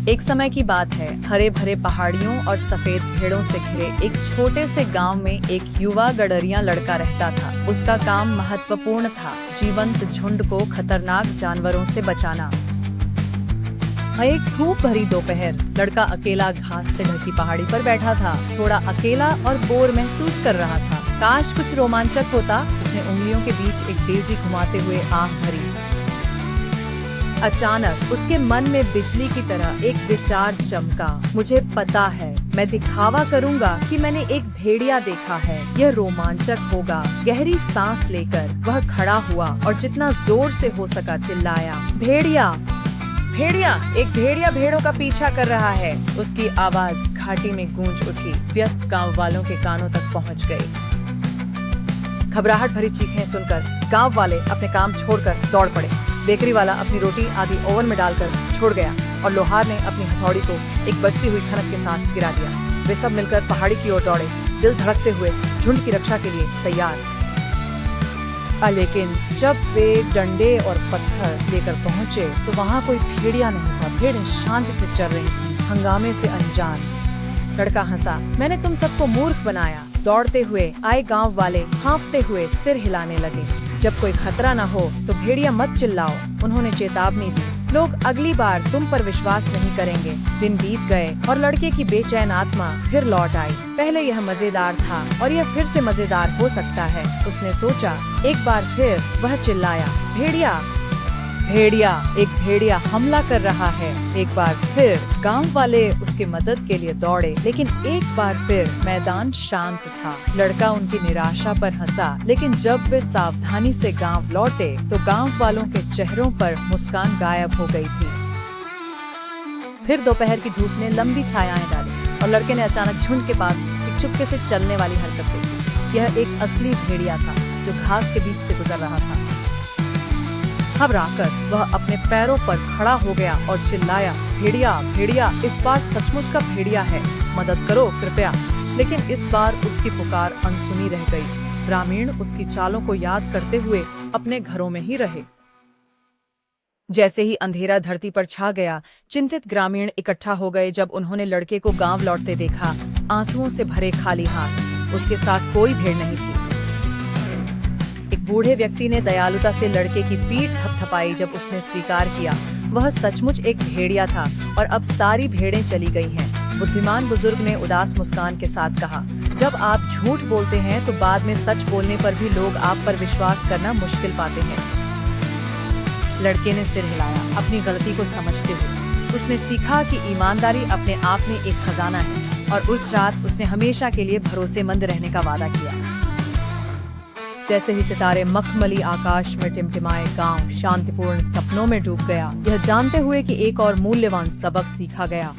एक समय की बात है, हरे भरे पहाड़ियों और सफेद भेड़ों से घिरे एक छोटे से गांव में एक युवा गडरिया लड़का रहता था। उसका काम महत्वपूर्ण था, जीवंत झुंड को खतरनाक जानवरों से बचाना। एक धूप भरी दोपहर, लड़का अकेला घास से ढकी पहाड़ी पर बैठा था। थोड़ा अकेला और बोर महसूस कर रहा था। काश कुछ रोमांचक होता। उसने उंगलियों के बीच एक डेज़ी घुमाते हुए आंख भरी। अचानक उसके मन में बिजली की तरह एक विचार चमका। मुझे पता है, मैं दिखावा करूंगा कि मैंने एक भेड़िया देखा है। यह रोमांचक होगा। गहरी सांस लेकर वह खड़ा हुआ और जितना जोर से हो सका चिल्लाया, भेड़िया, भेड़िया! एक भेड़िया भेड़ों का पीछा कर रहा है। उसकी आवाज घाटी में गूंज उठी, व्यस्त गांव वालों के कानों तक पहुंच गई। घबराहट भरी चीखें सुनकर गांव वाले अपने काम छोड़कर दौड़ पड़े। बेकरी वाला अपनी रोटी आधी ओवन में डालकर छोड़ गया और लोहार ने अपनी हथौड़ी को एक बजती हुई खनक के साथ गिरा दिया। वे सब मिलकर पहाड़ी की ओर दौड़े, दिल धड़कते हुए झुंड की रक्षा के लिए तैयार। लेकिन जब वे डंडे और पत्थर लेकर पहुंचे तो वहाँ कोई भेड़िया नहीं था। भेड़ें शांति से चल रही थी, हंगामे से अनजान। लड़का हंसा, मैंने तुम सबको मूर्ख बनाया। दौड़ते हुए आए गांव वाले हाँफते हुए सिर हिलाने लगे। जब कोई खतरा न हो तो भेड़िया मत चिल्लाओ, उन्होंने चेतावनी दी। लोग अगली बार तुम पर विश्वास नहीं करेंगे। दिन बीत गए और लड़के की बेचैन आत्मा फिर लौट आई। पहले यह मजेदार था और यह फिर से मजेदार हो सकता है, उसने सोचा। एक बार फिर वह चिल्लाया, भेड़िया, भेड़िया! एक भेड़िया हमला कर रहा है। एक बार फिर गांव वाले उसकी मदद के लिए दौड़े, लेकिन एक बार फिर मैदान शांत था। लड़का उनकी निराशा पर हंसा, लेकिन जब वे सावधानी से गांव लौटे तो गांव वालों के चेहरों पर मुस्कान गायब हो गई थी। फिर दोपहर की धूप ने लंबी छायाएं डाली और लड़के ने अचानक झुंड के पास एक चुपके से चलने वाली हरकत देखी। यह एक असली भेड़िया था जो घास के बीच से गुजर रहा था। घबराकर वह अपने पैरों पर खड़ा हो गया और चिल्लाया, भेड़िया, भेड़िया! इस बार सचमुच का भेड़िया है, मदद करो कृपया। लेकिन इस बार उसकी पुकार अनसुनी रह गई। ग्रामीण उसकी चालों को याद करते हुए अपने घरों में ही रहे। जैसे ही अंधेरा धरती पर छा गया, चिंतित ग्रामीण इकट्ठा हो गए। जब उन्होंने लड़के को गांव लौटते देखा, आंसुओं से भरे खाली हाथ, उसके साथ कोई भेड़ नहीं थी। एक बूढ़े व्यक्ति ने दयालुता से लड़के की पीठ थपथपाई। जब उसने स्वीकार किया वह सचमुच एक भेड़िया था और अब सारी भेड़ें चली गई हैं। बुद्धिमान बुजुर्ग ने उदास मुस्कान के साथ कहा, जब आप झूठ बोलते हैं तो बाद में सच बोलने पर भी लोग आप पर विश्वास करना मुश्किल पाते हैं। लड़के ने सिर हिलाया, अपनी गलती को समझते हुए। उसने सीखा कि ईमानदारी अपने आप में एक खजाना है और उस रात उसने हमेशा के लिए भरोसेमंद रहने का वादा किया। जैसे ही सितारे मखमली आकाश में टिमटिमाए, गांव शांतिपूर्ण सपनों में डूब गया, यह जानते हुए कि एक और मूल्यवान सबक सीखा गया।